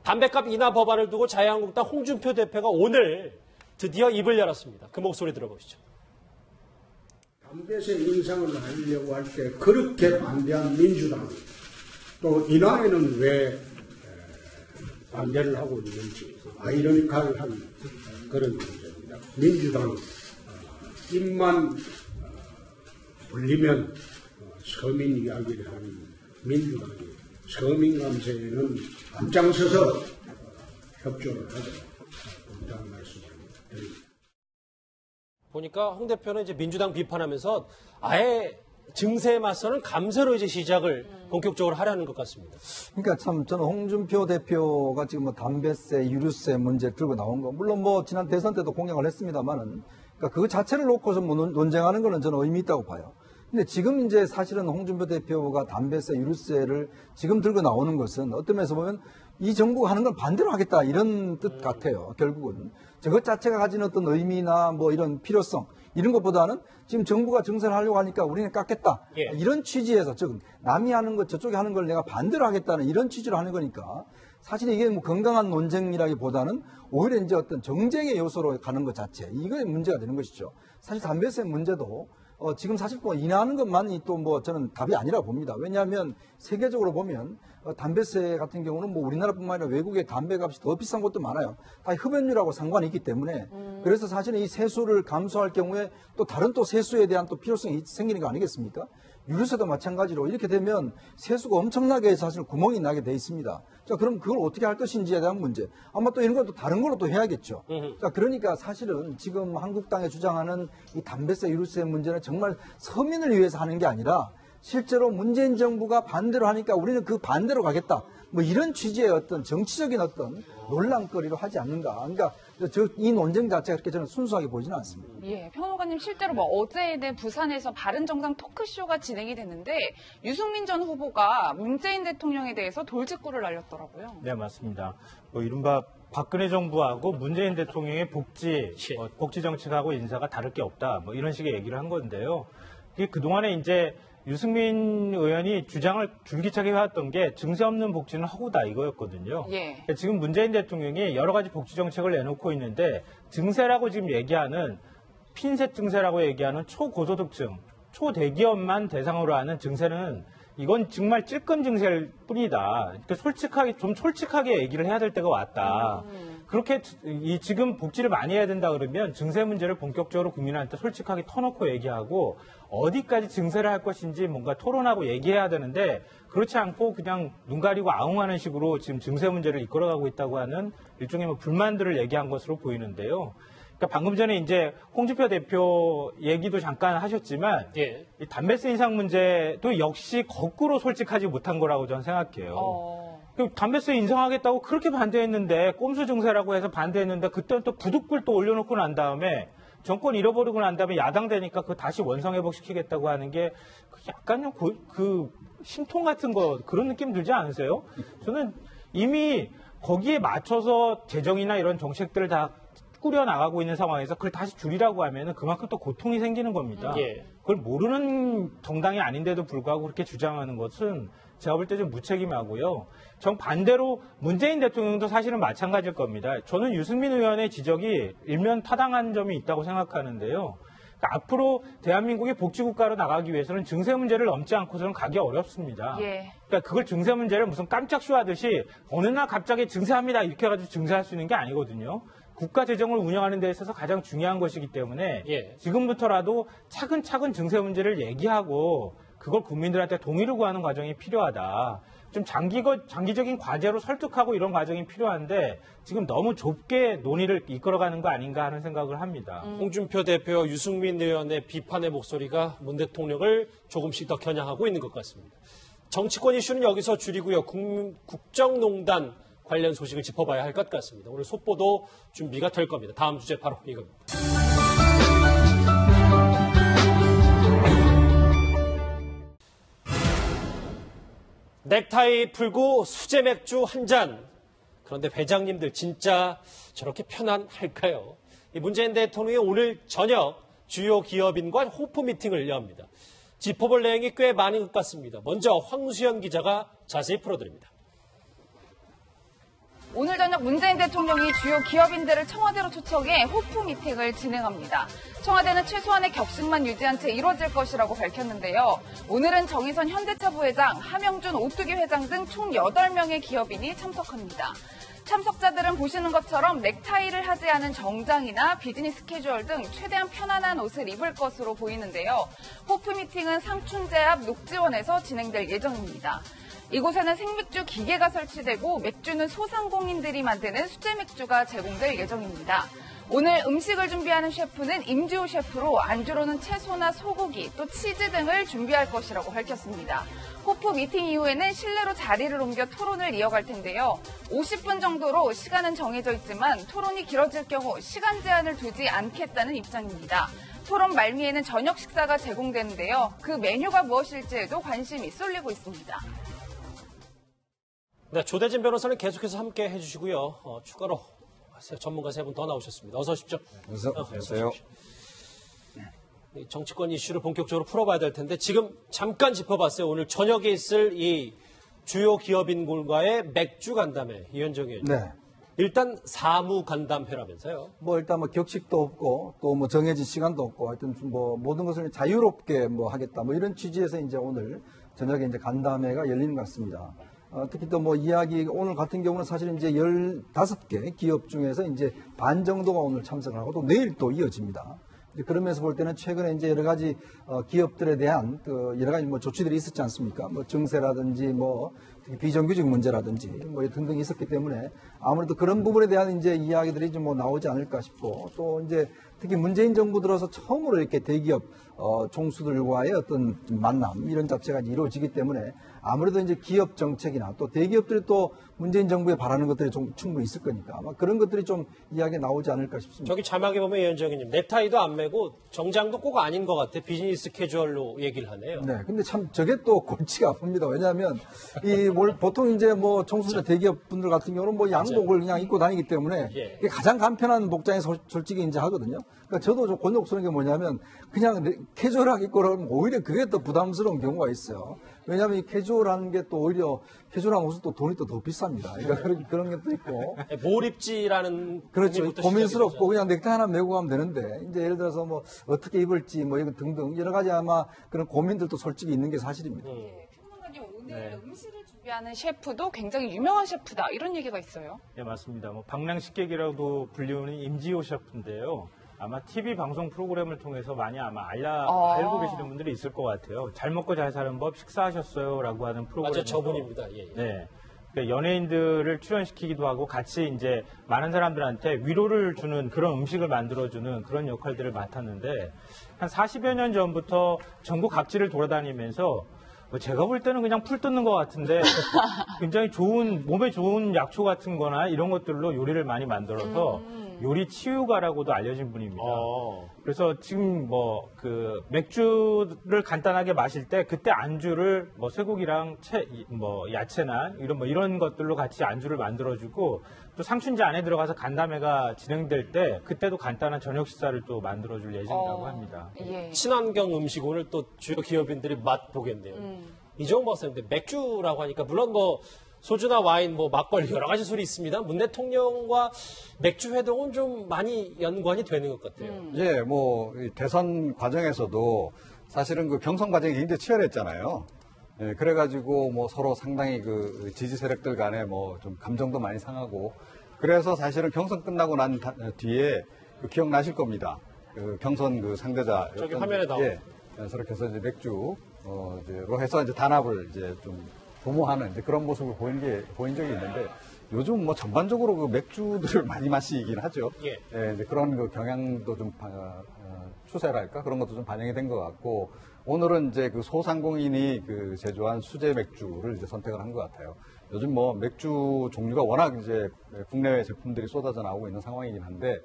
담배값 인하 법안을 두고 자유한국당 홍준표 대표가 오늘 드디어 입을 열었습니다. 그 목소리 들어보시죠. 담배세 인상을 하려고 할 때 그렇게 반대한 민주당, 또 인하에는 왜 반대를 하고 있는지 아이러니컬한 그런 문제입니다. 민주당 입만 불리면 서민 이야기를 하는 민주당이 서민 감세에는 앞장서서 협조를 하도록 부탁 말씀을 드립니다. 보니까 홍 대표는 이제 민주당 비판하면서 아예 증세에 맞서는 감세로 이제 시작을 본격적으로 하려는 것 같습니다. 그러니까 참 저는 홍준표 대표가 지금 뭐 담배세, 유류세 문제 들고 나온 거 물론 뭐 지난 대선 때도 공약을 했습니다만은 그러니까 그 자체를 놓고서 뭐 논쟁하는 거는 저는 의미 있다고 봐요. 근데 지금 이제 사실은 홍준표 대표가 담배세, 유류세를 지금 들고 나오는 것은 어떤 면에서 보면 이 정부가 하는 건 반대로 하겠다 이런 뜻 같아요. 결국은 저것 자체가 가진 어떤 의미나 뭐 이런 필요성 이런 것보다는 지금 정부가 증세를 하려고 하니까 우리는 깎겠다. 예. 이런 취지에서 즉 남이 하는 것 저쪽이 하는 걸 내가 반대로 하겠다는 이런 취지로 하는 거니까 사실 이게 뭐 건강한 논쟁이라기보다는 오히려 이제 어떤 정쟁의 요소로 가는 것 자체 이거에 문제가 되는 것이죠. 사실 담배세 문제도 지금 사실 뭐 인하하는 것만이 또 뭐 저는 답이 아니라고 봅니다. 왜냐하면 세계적으로 보면 담배세 같은 경우는 뭐 우리나라뿐만 아니라 외국의 담배값이 더 비싼 곳도 많아요. 다 흡연율하고 상관이 있기 때문에 그래서 사실은 이 세수를 감소할 경우에 또 다른 또 세수에 대한 또 필요성이 생기는 거 아니겠습니까? 유류세도 마찬가지로 이렇게 되면 세수가 엄청나게 사실 구멍이 나게 돼 있습니다. 자, 그럼 그걸 어떻게 할 것인지에 대한 문제. 아마 또 이런 것도 다른 걸로 또 해야겠죠. 자, 그러니까 사실은 지금 한국당에 주장하는 이 담배세, 유류세 문제는 정말 서민을 위해서 하는 게 아니라 실제로 문재인 정부가 반대로 하니까 우리는 그 반대로 가겠다. 뭐 이런 취지의 어떤 정치적인 어떤 논란거리로 하지 않는가. 그러니까 이 논쟁 자체가 그렇게 저는 순수하게 보이지는 않습니다. 예, 평론가님 실제로 뭐 어제는 부산에서 바른정당 토크쇼가 진행이 됐는데 유승민 전 후보가 문재인 대통령에 대해서 돌직구를 날렸더라고요. 네, 맞습니다. 뭐 이른바 박근혜 정부하고 문재인 대통령의 복지 정책하고 인사가 다를 게 없다. 뭐 이런 식의 얘기를 한 건데요. 이게 그동안에 이제 유승민 의원이 주장을 줄기차게 해왔던 게 증세 없는 복지는 허구다 이거였거든요. 예. 지금 문재인 대통령이 여러 가지 복지 정책을 내놓고 있는데 증세라고 지금 얘기하는 핀셋 증세라고 얘기하는 초고소득층, 초대기업만 대상으로 하는 증세는 이건 정말 찔끔 증세일 뿐이다. 그러니까 좀 솔직하게 얘기를 해야 될 때가 왔다. 그렇게 지금 복지를 많이 해야 된다 그러면 증세 문제를 본격적으로 국민한테 솔직하게 터놓고 얘기하고 어디까지 증세를 할 것인지 뭔가 토론하고 얘기해야 되는데 그렇지 않고 그냥 눈 가리고 아웅하는 식으로 지금 증세 문제를 이끌어가고 있다고 하는 일종의 뭐 불만들을 얘기한 것으로 보이는데요. 그러니까 방금 전에 이제 홍준표 대표 얘기도 잠깐 하셨지만 예. 이 담배세 인상 문제도 역시 거꾸로 솔직하지 못한 거라고 저는 생각해요. 담배세 인상하겠다고 그렇게 반대했는데 꼼수 증세라고 해서 반대했는데 그때는 또 부득불 또 올려놓고 난 다음에 정권 잃어버리고 난 다음에 야당 되니까 그거 다시 원상회복시키겠다고 하는 게 약간 그 심통 같은 거 그런 느낌 들지 않으세요? 저는 이미 거기에 맞춰서 재정이나 이런 정책들을 다 꾸려나가고 있는 상황에서 그걸 다시 줄이라고 하면은 그만큼 또 고통이 생기는 겁니다. 예. 그걸 모르는 정당이 아닌데도 불구하고 그렇게 주장하는 것은 제가 볼 때 좀 무책임하고요. 정반대로 문재인 대통령도 사실은 마찬가지일 겁니다. 저는 유승민 의원의 지적이 일면 타당한 점이 있다고 생각하는데요. 그러니까 앞으로 대한민국이 복지국가로 나가기 위해서는 증세 문제를 넘지 않고서는 가기 어렵습니다. 예. 그러니까 그걸 증세 문제를 무슨 깜짝 쇼하듯이 어느 날 갑자기 증세합니다 이렇게 해가지고 증세할 수 있는 게 아니거든요. 국가 재정을 운영하는 데 있어서 가장 중요한 것이기 때문에 예. 지금부터라도 차근차근 증세 문제를 얘기하고 그걸 국민들한테 동의를 구하는 과정이 필요하다. 좀 장기적인 과제로 설득하고 이런 과정이 필요한데 지금 너무 좁게 논의를 이끌어가는 거 아닌가 하는 생각을 합니다. 홍준표 대표와 유승민 의원의 비판의 목소리가 문 대통령을 조금씩 더 겨냥하고 있는 것 같습니다. 정치권 이슈는 여기서 줄이고요. 국정농단 관련 소식을 짚어봐야 할 것 같습니다. 오늘 속보도 준비가 될 겁니다. 다음 주제 바로 이겁니다. 넥타이 풀고 수제 맥주 한 잔. 그런데 회장님들 진짜 저렇게 편안할까요? 문재인 대통령이 오늘 저녁 주요 기업인과 호프 미팅을 엽니다. 짚어볼 내용이 꽤 많은 것 같습니다. 먼저 황수연 기자가 자세히 풀어드립니다. 오늘 저녁 문재인 대통령이 주요 기업인들을 청와대로 초청해 호프 미팅을 진행합니다. 청와대는 최소한의 격식만 유지한 채 이루어질 것이라고 밝혔는데요. 오늘은 정의선 현대차 부회장, 하명준 오뚜기 회장 등 총 8명의 기업인이 참석합니다. 참석자들은 보시는 것처럼 넥타이를 하지 않은 정장이나 비즈니스 캐주얼 등 최대한 편안한 옷을 입을 것으로 보이는데요. 호프 미팅은 상춘제 앞 녹지원에서 진행될 예정입니다. 이곳에는 생맥주 기계가 설치되고 맥주는 소상공인들이 만드는 수제 맥주가 제공될 예정입니다. 오늘 음식을 준비하는 셰프는 임지호 셰프로 안주로는 채소나 소고기 또 치즈 등을 준비할 것이라고 밝혔습니다. 호프 미팅 이후에는 실내로 자리를 옮겨 토론을 이어갈 텐데요. 50분 정도로 시간은 정해져 있지만 토론이 길어질 경우 시간 제한을 두지 않겠다는 입장입니다. 토론 말미에는 저녁 식사가 제공되는데요. 그 메뉴가 무엇일지에도 관심이 쏠리고 있습니다. 네, 조대진 변호사는 계속해서 함께 해주시고요. 추가로 전문가 3분 더 나오셨습니다. 어서 오십시오. 안녕하세요. 정치권 이슈를 본격적으로 풀어봐야 될 텐데 지금 잠깐 짚어봤어요. 오늘 저녁에 있을 이 주요 기업인들과의 맥주 간담회, 이현정 의원님. 네. 일단 사무 간담회라면서요. 뭐 일단 뭐 격식도 없고 또 뭐 정해진 시간도 없고 하여튼 뭐 모든 것을 자유롭게 뭐 하겠다 뭐 이런 취지에서 이제 오늘 저녁에 이제 간담회가 열리는 것 같습니다. 특히 또 뭐 이야기 오늘 같은 경우는 사실 이제 15개 기업 중에서 이제 반 정도가 오늘 참석을 하고 또 내일 또 이어집니다. 그러면서 볼 때는 최근에 이제 여러 가지 기업들에 대한 그 여러 가지 뭐 조치들이 있었지 않습니까? 뭐 증세라든지 뭐 특히 비정규직 문제라든지 뭐 등등 있었기 때문에 아무래도 그런 부분에 대한 이제 이야기들이 좀 뭐 나오지 않을까 싶고 또 이제 특히 문재인 정부 들어서 처음으로 이렇게 대기업 총수들과의 어떤 만남 이런 자체가 이루어지기 때문에 아무래도 이제 기업 정책이나 또 대기업들이 또 문재인 정부에 바라는 것들이 좀 충분히 있을 거니까 아마 그런 것들이 좀 이야기에 나오지 않을까 싶습니다. 저기 자막에 보면 이현정님 넥타이도 안 매고 정장도 꼭 아닌 것 같아. 비즈니스 캐주얼로 얘기를 하네요. 네, 근데 참 저게 또 골치가 아픕니다. 왜냐하면 보통 이제 뭐 총수나 대기업 분들 같은 경우는 뭐 양복을 그냥 입고 다니기 때문에 예. 이게 가장 간편한 복장에 솔직히 이제 하거든요. 그러니까 저도 좀 곤욕스러운 게 뭐냐면 그냥 캐주얼하게 입고 그러면 오히려 그게 더 부담스러운 경우가 있어요. 왜냐하면 이 캐주얼한 게 또 오히려 캐주얼한 옷은 또 돈이 또 더 비쌉니다. 그러니까 그런 것도 있고. 뭘 입지라는 그렇죠. 고민부터 고민스럽고 시작이 되죠. 그냥 넥타이 하나 메고 가면 되는데 이제 예를 들어서 뭐 어떻게 입을지 뭐 이런 등등 여러 가지 아마 그런 고민들도 솔직히 있는 게 사실입니다. 평론가님 오늘 음식을 준비하는 셰프도 굉장히 유명한 셰프다 이런 얘기가 있어요. 네, 맞습니다. 뭐 방랑식객이라고도 불리우는 임지호 셰프인데요. 아마 TV 방송 프로그램을 통해서 많이 아마 알고 계시는 분들이 있을 것 같아요. 잘 먹고 잘 사는 법 식사하셨어요라고 하는 프로그램. 맞아, 저분입니다. 예. 네. 그러니까 연예인들을 출연시키기도 하고 같이 이제 많은 사람들한테 위로를 주는 그런 음식을 만들어주는 그런 역할들을 맡았는데 한 40여 년 전부터 전국 각지를 돌아다니면서 제가 볼 때는 그냥 풀 뜯는 것 같은데 굉장히 몸에 좋은 약초 같은 거나 이런 것들로 요리를 많이 만들어서 요리 치유가라고도 알려진 분입니다. 그래서 지금 맥주를 간단하게 마실 때 그때 안주를 쇠고기랑 야채나 이런 것들로 같이 안주를 만들어주고 또 상춘제 안에 들어가서 간담회가 진행될 때 그때도 간단한 저녁 식사를 또 만들어줄 예정이라고 합니다. 예. 친환경 음식 오늘 또 주요 기업인들이 맛보겠네요. 이종호 박사님, 맥주라고 하니까 물론 소주나 와인, 막걸리 여러 가지 술이 있습니다. 문 대통령과 맥주 회동은 좀 많이 연관이 되는 것 같아요. 예, 이 대선 과정에서도 사실은 그 경선 과정이 굉장히 치열했잖아요. 예, 그래가지고 서로 상당히 그 지지 세력들 간에 좀 감정도 많이 상하고 그래서 사실은 경선 끝나고 난 뒤에 기억나실 겁니다. 그 경선 그 상대자. 저기 화면에 나오죠. 예, 그렇게 해서 이제 맥주로 해서 이제 단합을 이제 좀 도모하는 이제 그런 모습을 보인 적이 있는데 요즘 전반적으로 그 맥주들을 많이 마시긴 하죠. 예. 예, 이제 그런 그 경향도 좀 추세랄까 그런 것도 좀 반영이 된 것 같고 오늘은 이제 그 소상공인이 그 제조한 수제 맥주를 이제 선택을 한 것 같아요. 요즘 맥주 종류가 워낙 이제 국내외 제품들이 쏟아져 나오고 있는 상황이긴 한데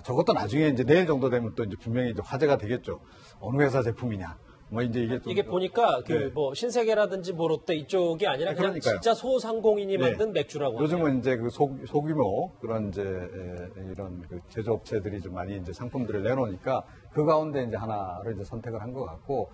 저것도 나중에 이제 내일 정도 되면 또 이제 분명히 이제 화제가 되겠죠. 어느 회사 제품이냐. 이제 이게 보니까 네. 신세계라든지 롯데 이쪽이 아니라 그냥 그러니까요. 진짜 소상공인이 네. 만든 맥주라고. 요즘은 하네요. 이제 그 소규모 그런 이제 이런 그 제조업체들이 좀 많이 이제 상품들을 내놓으니까 그 가운데 이제 하나를 이제 선택을 한 것 같고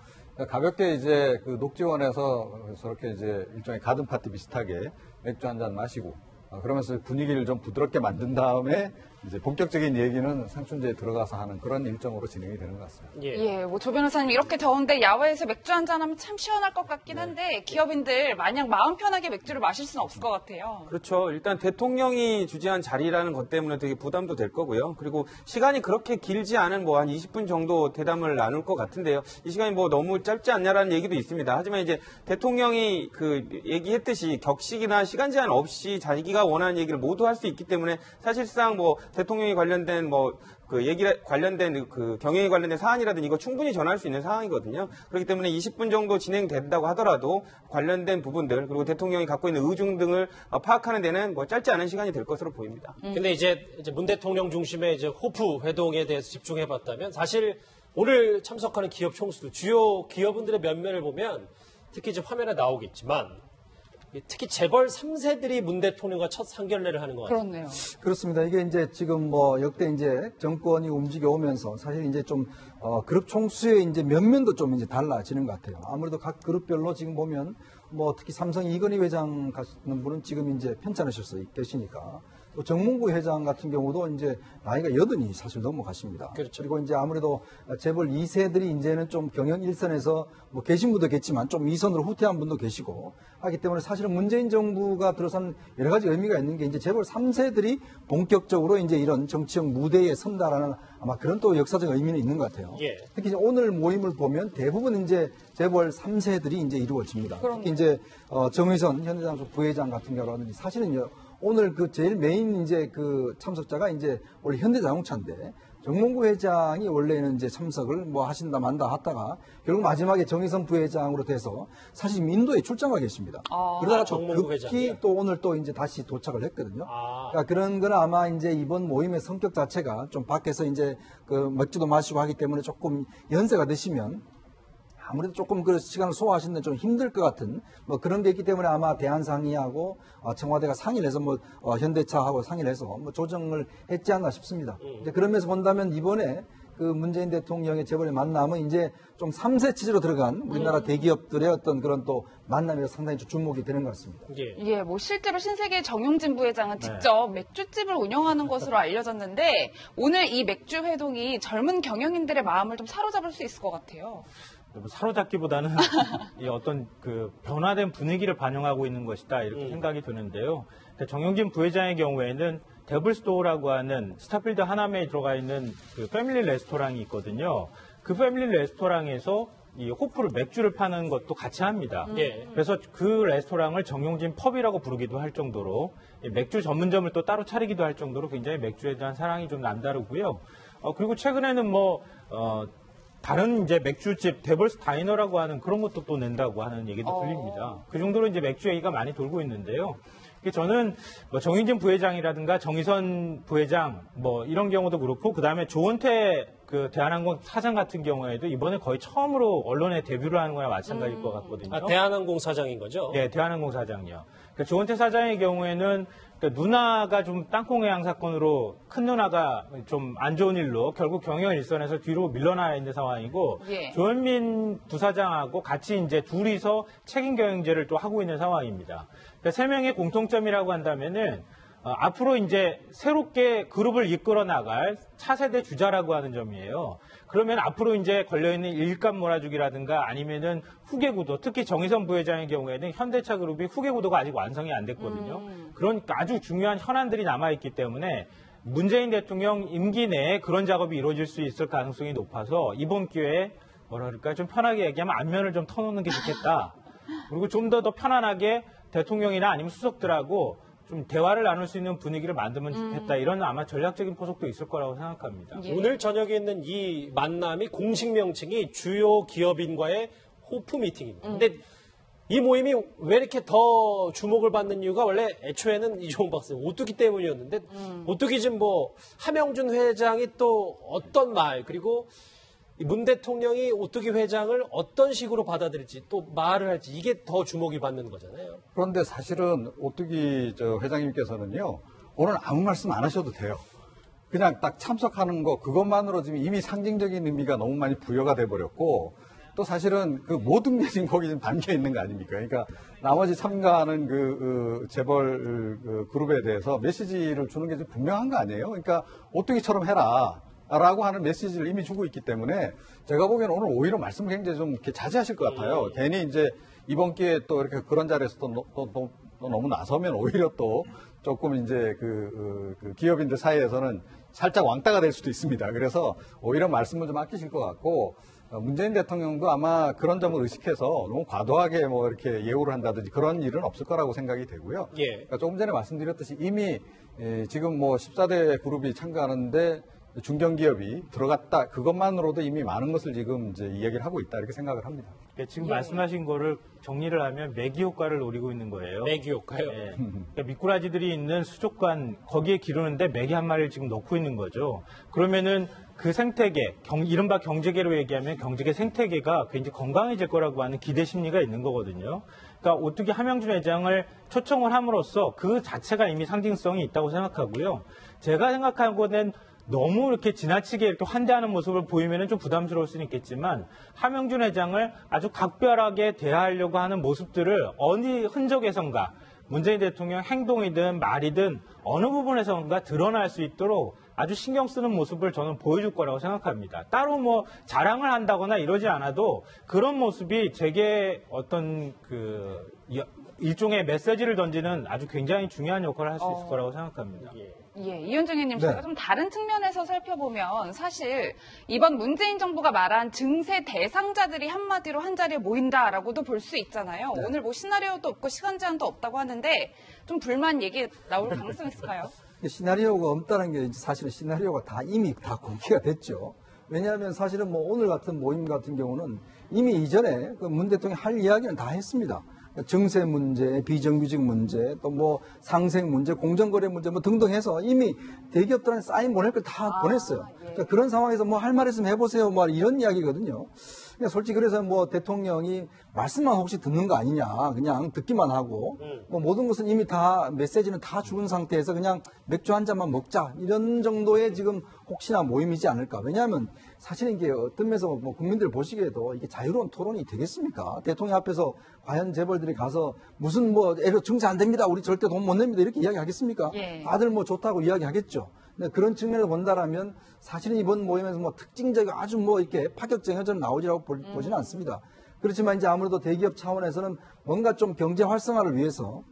가볍게 이제 그 녹지원에서 저렇게 이제 일종의 가든 파티 비슷하게 맥주 한 잔 마시고 그러면서 분위기를 좀 부드럽게 만든 다음에 이제 본격적인 얘기는 상춘제에 들어가서 하는 그런 일정으로 진행이 되는 것 같습니다. 예, 뭐 조 변호사님 이렇게 더운데 야외에서 맥주 한잔하면 참 시원할 것 같긴 한데 기업인들 마냥 마음 편하게 맥주를 마실 수는 없을 것 같아요. 그렇죠. 일단 대통령이 주재한 자리라는 것 때문에 되게 부담도 될 거고요. 그리고 시간이 그렇게 길지 않은 뭐 한 20분 정도 대담을 나눌 것 같은데요. 이 시간이 뭐 너무 짧지 않냐라는 얘기도 있습니다. 하지만 이제 대통령이 그 얘기했듯이 격식이나 시간 제한 없이 자기가 원하는 얘기를 모두 할 수 있기 때문에 사실상 뭐 대통령이 관련된 뭐 그 얘기 관련된 그 경영에 관련된 사안이라든지 이거 충분히 전할 수 있는 상황이거든요. 그렇기 때문에 20분 정도 진행된다고 하더라도 관련된 부분들 그리고 대통령이 갖고 있는 의중 등을 파악하는 데는 뭐 짧지 않은 시간이 될 것으로 보입니다. 근데 이제 문 대통령 중심의 이제 호프 회동에 대해서 집중해봤다면 사실 오늘 참석하는 기업 총수들 주요 기업인들의 면면을 보면 특히 이제 화면에 나오겠지만 특히 재벌 3세들이 문 대통령과 첫 상견례를 하는 것 같아요. 그렇네요. 그렇습니다. 이게 이제 지금 뭐 역대 이제 정권이 움직여 오면서 사실 이제 좀 그룹 총수의 이제 면면도 좀 이제 달라지는 것 같아요. 아무래도 각 그룹별로 지금 보면 뭐 특히 삼성 이건희 회장 같은 분은 지금 이제 편찮으셔서 계시니까 또 정몽구 회장 같은 경우도 이제 나이가 80이 사실 넘어가십니다. 그렇죠. 그리고 이제 아무래도 재벌 2세들이 이제는 좀 경영 일선에서 뭐 계신 분도 계시지만 좀 2선으로 후퇴한 분도 계시고 하기 때문에 사실은 문재인 정부가 들어선 여러 가지 의미가 있는 게 이제 재벌 3세들이 본격적으로 이제 이런 정치적 무대에 선다라는 아마 그런 또 역사적 의미는 있는 것 같아요. 예. 특히 이제 오늘 모임을 보면 대부분 이제 재벌 3세들이 이제 이루어집니다. 특히 이제 정의선 현대장소 부회장 같은 경우는 사실은요. 오늘 그 제일 메인 이제 그 참석자가 이제 원래 현대자동차인데 정몽구 회장이 원래는 이제 참석을 뭐 하신다 만다 하다가 결국 마지막에 정의선 부회장으로 돼서 사실 인도에 출장가 계십니다. 그러다가 또 정몽구 급히 회장이요? 또 오늘 또 이제 다시 도착을 했거든요. 아. 그러니까 그런 건 아마 이제 이번 모임의 성격 자체가 좀 밖에서 이제 그 맥주도 마시고 하기 때문에 조금 연세가 드시면 아무래도 조금 그 시간을 소화하시는 데 좀 힘들 것 같은 뭐 그런 게 있기 때문에 아마 대한상의하고 청와대가 상의를 해서 뭐 현대차하고 상의를 해서 뭐 조정을 했지 않나 싶습니다. 이제 그러면서 본다면 이번에 그 문재인 대통령의 재벌의 만남은 이제 좀 3세 치즈로 들어간 우리나라 대기업들의 어떤 그런 또 만남이 상당히 좀 주목이 되는 것 같습니다. 예. 예, 뭐 실제로 신세계 정용진 부회장은 직접 맥주집을 운영하는 것으로 알려졌는데 오늘 이 맥주 회동이 젊은 경영인들의 마음을 좀 사로잡을 수 있을 것 같아요. 사로잡기보다는 이 어떤 그 변화된 분위기를 반영하고 있는 것이다 이렇게 생각이 드는데요. 정용진 부회장의 경우에는 데블스토어라고 하는 스타필드 하남에 들어가 있는 그 패밀리 레스토랑이 있거든요. 그 패밀리 레스토랑에서 이 호프를 맥주를 파는 것도 같이 합니다. 예. 그래서 그 레스토랑을 정용진 펍이라고 부르기도 할 정도로 맥주 전문점을 또 따로 차리기도 할 정도로 굉장히 맥주에 대한 사랑이 좀 남다르고요. 그리고 최근에는 다른 이제 맥주집 데벌스 다이너라고 하는 그런 것도 또 낸다고 하는 얘기도 들립니다. 그 정도로 이제 맥주 얘기가 많이 돌고 있는데요. 저는 정의진 부회장이라든가 정의선 부회장 이런 경우도 그렇고 그다음에 조은태 그 대한항공 사장 같은 경우에도 이번에 거의 처음으로 언론에 데뷔를 하는 거나 마찬가지일 것 같거든요. 아, 대한항공 사장인 거죠? 네, 대한항공 사장이요. 조은태 사장의 경우에는 누나가 좀 땅콩 회항 사건으로 큰 누나가 좀 안 좋은 일로 결국 경영 일선에서 뒤로 밀려나 있는 상황이고 예. 조현민 부사장하고 같이 이제 둘이서 책임 경영제를 또 하고 있는 상황입니다. 세 명의 공통점이라고 한다면은 앞으로 이제 새롭게 그룹을 이끌어 나갈 차세대 주자라고 하는 점이에요. 그러면 앞으로 이제 걸려있는 일감 몰아주기라든가 아니면은 후계구도, 특히 정의선 부회장의 경우에는 현대차 그룹이 후계구도가 아직 완성이 안 됐거든요. 그러니까 아주 중요한 현안들이 남아있기 때문에 문재인 대통령 임기 내에 그런 작업이 이루어질 수 있을 가능성이 높아서 이번 기회에 좀 편하게 얘기하면 안면을 좀 터놓는 게 좋겠다. 그리고 좀 더 편안하게 대통령이나 아니면 수석들하고 좀 대화를 나눌 수 있는 분위기를 만들면 좋겠다. 이런 아마 전략적인 포석도 있을 거라고 생각합니다. 예. 오늘 저녁에 있는 이 만남이 공식 명칭이 주요 기업인과의 호프 미팅입니다. 근데 이 모임이 왜 이렇게 더 주목을 받는 이유가 원래 애초에는 이종훈 박사 오뚜기 때문이었는데 오뚜기 지금 하명준 회장이 또 어떤 말 그리고 문 대통령이 오뚜기 회장을 어떤 식으로 받아들일지 또 말을 할지 이게 더 주목이 받는 거잖아요. 그런데 사실은 오뚜기 회장님께서는요, 오늘 아무 말씀 안 하셔도 돼요. 그냥 딱 참석하는 거 그것만으로 지금 이미 상징적인 의미가 너무 많이 부여가 돼버렸고 또 사실은 그 모든 게 지금 거기 좀 담겨 있는 거 아닙니까? 그러니까 나머지 참가하는 그 재벌 그룹에 대해서 메시지를 주는 게 좀 분명한 거 아니에요? 그러니까 오뚜기처럼 해라. 라고 하는 메시지를 이미 주고 있기 때문에 제가 보기에는 오늘 오히려 말씀을 굉장히 좀 이렇게 자제하실 것 같아요. 괜히 이제 이번 기회에 또 이렇게 그런 자리에서 또 너무 나서면 오히려 또 조금 이제 그 기업인들 사이에서는 살짝 왕따가 될 수도 있습니다. 그래서 오히려 말씀을 좀 아끼실 것 같고 문재인 대통령도 아마 그런 점을 의식해서 너무 과도하게 뭐 이렇게 예우를 한다든지 그런 일은 없을 거라고 생각이 되고요. 예. 그러니까 조금 전에 말씀드렸듯이 이미 지금 뭐 14대 그룹이 참가하는데 중견기업이 들어갔다. 그것만으로도 이미 많은 것을 지금 이제 이야기를 하고 있다. 이렇게 생각을 합니다. 그러니까 지금 말씀하신 거를 정리를 하면 매기 효과를 노리고 있는 거예요. 매기 효과요? 예. 그러니까 미꾸라지들이 있는 수족관 거기에 기르는데 매기 한 마리를 지금 넣고 있는 거죠. 그러면은 그 생태계, 이른바 경제계로 얘기하면 경제계 생태계가 굉장히 건강해질 거라고 하는 기대 심리가 있는 거거든요. 그러니까 오뚜기 함영준 회장을 초청을 함으로써 그 자체가 이미 상징성이 있다고 생각하고요. 제가 생각하고는 너무 이렇게 지나치게 이렇게 환대하는 모습을 보이면 좀 부담스러울 수는 있겠지만 함영준 회장을 아주 각별하게 대하려고 하는 모습들을 어느 흔적에선가 문재인 대통령 행동이든 말이든 어느 부분에선가 드러날 수 있도록 아주 신경 쓰는 모습을 저는 보여줄 거라고 생각합니다. 따로 뭐 자랑을 한다거나 이러지 않아도 그런 모습이 제게 어떤 일종의 메시지를 던지는 아주 굉장히 중요한 역할을 할 수 있을 거라고 생각합니다. 예, 이현정 의원님, 저희가 좀 다른 측면에서 살펴보면 사실 이번 문재인 정부가 말한 증세 대상자들이 한마디로 한자리에 모인다라고도 볼 수 있잖아요. 오늘 뭐 시나리오도 없고 시간 제한도 없다고 하는데 좀 불만 얘기 나올 가능성이 있을까요? 시나리오가 없다는 게 사실은 시나리오가 다 이미 다 공개가 됐죠. 왜냐하면 사실은 뭐 오늘 같은 모임 같은 경우는 이미 이전에 그 문 대통령이 할 이야기는 다 했습니다. 증세 문제, 비정규직 문제, 또 뭐 상생 문제, 공정거래 문제 뭐 등등 해서 이미 대기업들한테 사인 보낼 걸 다 보냈어요. 그러니까 그런 상황에서 뭐 할 말 있으면 해보세요. 뭐 이런 이야기거든요. 그러니까 솔직히 그래서 뭐 대통령이 말씀만 혹시 듣는 거 아니냐. 그냥 듣기만 하고 뭐 모든 것은 이미 다 메시지는 다 죽은 상태에서 그냥 맥주 한 잔만 먹자. 이런 정도의 지금 혹시나 모임이지 않을까. 왜냐하면 사실 이게 어떤 면에서 뭐 국민들 보시기에도 이게 자유로운 토론이 되겠습니까? 대통령 앞에서 과연 재벌들이 가서 무슨 뭐 증세 안 됩니다. 우리 절대 돈 못 냅니다. 이렇게 이야기하겠습니까? 예. 다들 뭐 좋다고 이야기하겠죠. 근데 그런 측면을 본다라면 사실은 이번 모임에서 뭐 특징적인 아주 뭐 이렇게 파격적인 나오지라고 보지는 않습니다. 그렇지만 이제 아무래도 대기업 차원에서는 뭔가 좀 경제 활성화를 위해서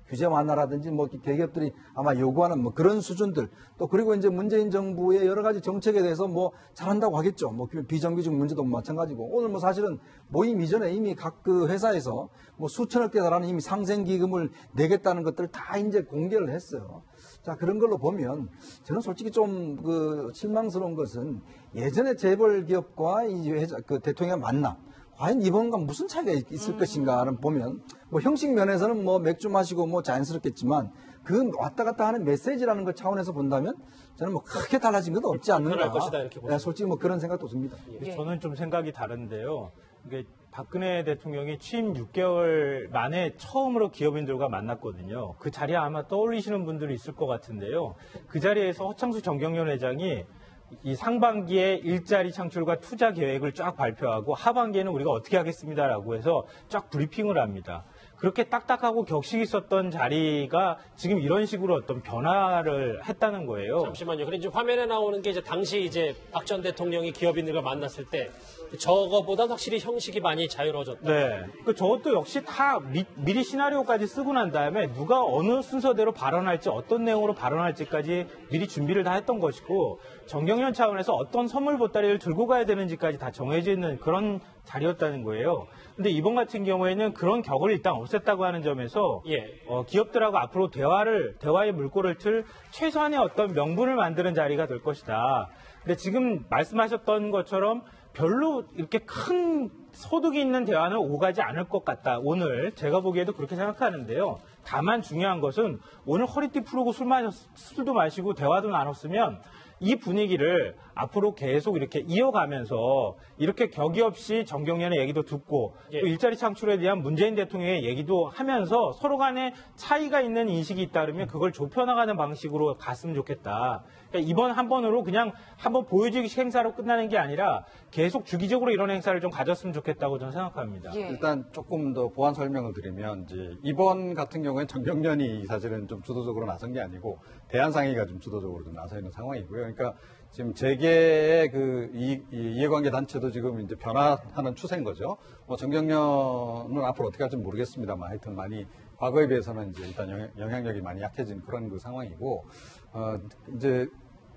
규제 완화라든지 뭐 대기업들이 아마 요구하는 뭐 그런 수준들 또 그리고 이제 문재인 정부의 여러 가지 정책에 대해서 뭐 잘한다고 하겠죠. 뭐 비정규직 문제도 마찬가지고 오늘 뭐 사실은 모임 이전에 이미 각 그 회사에서 뭐 수천억 대 달하는 이미 상생기금을 내겠다는 것들을 다 이제 공개를 했어요. 자, 그런 걸로 보면 저는 솔직히 좀 그 실망스러운 것은 예전에 재벌 기업과 이 회사 그 대통령의 만남 과연 이번과 무슨 차이가 있을 것인가를 보면 뭐 형식 면에서는 뭐 맥주 마시고 뭐 자연스럽겠지만 그 왔다 갔다 하는 메시지라는 것 차원에서 본다면 저는 뭐 크게 달라진 것도 없지 않는가. 그럴 것이다, 이렇게 보시죠. 솔직히 뭐 그런 생각도 듭니다. 저는 좀 생각이 다른데요. 이게 박근혜 대통령이 취임 6개월 만에 처음으로 기업인들과 만났거든요. 그 자리에 아마 떠올리시는 분들이 있을 것 같은데요. 그 자리에서 허창수 정경련 회장이 이 상반기에 일자리 창출과 투자 계획을 쫙 발표하고 하반기에는 우리가 어떻게 하겠습니다라고 해서 쫙 브리핑을 합니다. 그렇게 딱딱하고 격식 있었던 자리가 지금 이런 식으로 어떤 변화를 했다는 거예요. 잠시만요. 그래 이제 화면에 나오는 게 이제 당시 이제 박 전 대통령이 기업인들과 만났을 때 저거보다 확실히 형식이 많이 자유로워졌다. 네. 저것도 역시 다 미리 시나리오까지 쓰고 난 다음에 누가 어느 순서대로 발언할지 어떤 내용으로 발언할지까지 미리 준비를 다 했던 것이고 정경련 차원에서 어떤 선물 보따리를 들고 가야 되는지까지 다 정해져 있는 그런 자리였다는 거예요. 근데 이번 같은 경우에는 그런 격을 일단 없앴다고 하는 점에서 기업들하고 앞으로 대화의 물꼬를 틀 최소한의 어떤 명분을 만드는 자리가 될 것이다. 근데 지금 말씀하셨던 것처럼 별로 이렇게 큰 소득이 있는 대화는 오가지 않을 것 같다. 오늘 제가 보기에도 그렇게 생각하는데요. 다만 중요한 것은 오늘 허리띠 풀고 술도 마시고 대화도 나눴으면 이 분위기를 앞으로 계속 이렇게 이어가면서 이렇게 격이 없이 정경련의 얘기도 듣고 예. 또 일자리 창출에 대한 문재인 대통령의 얘기도 하면서 서로 간에 차이가 있는 인식이 있다면 그걸 좁혀나가는 방식으로 갔으면 좋겠다. 그러니까 이번 한 번으로 그냥 한번 보여주기식 행사로 끝나는 게 아니라 계속 주기적으로 이런 행사를 좀 가졌으면 좋겠다고 저는 생각합니다. 예. 일단 조금 더 보완 설명을 드리면 이제 이번 같은 경우에는 정경련이 사실은 좀 주도적으로 나선 게 아니고 대한상의가 좀 주도적으로 좀 나서 있는 상황이고요. 그러니까 지금 재계의 그 이해관계 단체도 지금 이제 변화하는 추세인 거죠. 뭐 정경련은 앞으로 어떻게 할지 모르겠습니다만 하여튼 많이 과거에 비해서는 이제 일단 영향력이 많이 약해진 그런 그 상황이고 이제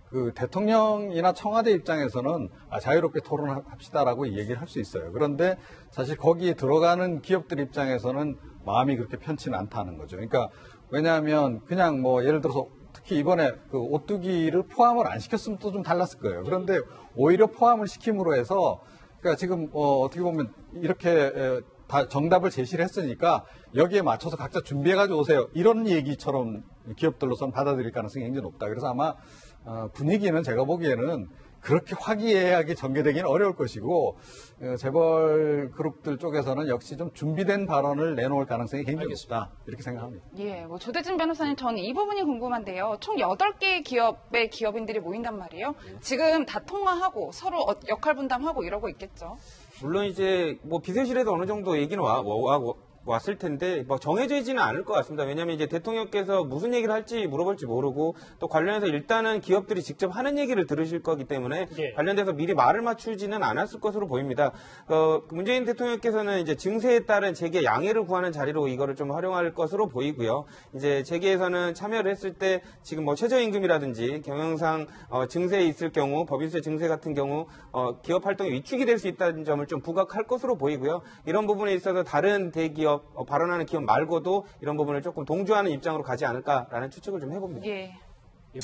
그 대통령이나 청와대 입장에서는 자유롭게 토론합시다라고 얘기를 할 수 있어요. 그런데 사실 거기에 들어가는 기업들 입장에서는 마음이 그렇게 편치는 않다는 거죠. 그러니까 왜냐하면 그냥 뭐 예를 들어서 특히 이번에 그 오뚜기를 포함을 안 시켰으면 또 좀 달랐을 거예요. 그런데 오히려 포함을 시킴으로 해서 그러니까 지금 어떻게 보면 이렇게 다 정답을 제시를 했으니까 여기에 맞춰서 각자 준비해가지고 오세요. 이런 얘기처럼 기업들로서는 받아들일 가능성이 굉장히 높다. 그래서 아마 분위기는 제가 보기에는 그렇게 화기애애하게 전개되기는 어려울 것이고 재벌 그룹들 쪽에서는 역시 좀 준비된 발언을 내놓을 가능성이 굉장히 높다. 이렇게 생각합니다. 예, 뭐 조대진 변호사님, 저는 이 부분이 궁금한데요. 총 8개의 기업의 기업인들이 모인단 말이에요. 지금 다 통화하고 서로 역할 분담하고 이러고 있겠죠. 물론 이제 뭐 비서실에도 어느 정도 얘기는 왔을 텐데 뭐 정해져 있지는 않을 것 같습니다. 왜냐하면 이제 대통령께서 무슨 얘기를 할지 물어볼지 모르고 또 관련해서 일단은 기업들이 직접 하는 얘기를 들으실 거기 때문에 예. 관련돼서 미리 말을 맞추지는 않았을 것으로 보입니다. 문재인 대통령께서는 이제 증세에 따른 재계 양해를 구하는 자리로 이거를 좀 활용할 것으로 보이고요. 이제 재계에서는 참여를 했을 때 지금 뭐 최저임금이라든지 경영상 증세에 있을 경우 법인세 증세 같은 경우 기업 활동이 위축이 될 수 있다는 점을 좀 부각할 것으로 보이고요. 이런 부분에 있어서 다른 대기업 발언하는 기업 말고도 이런 부분을 조금 동조하는 입장으로 가지 않을까라는 추측을 좀 해봅니다. 예. 예.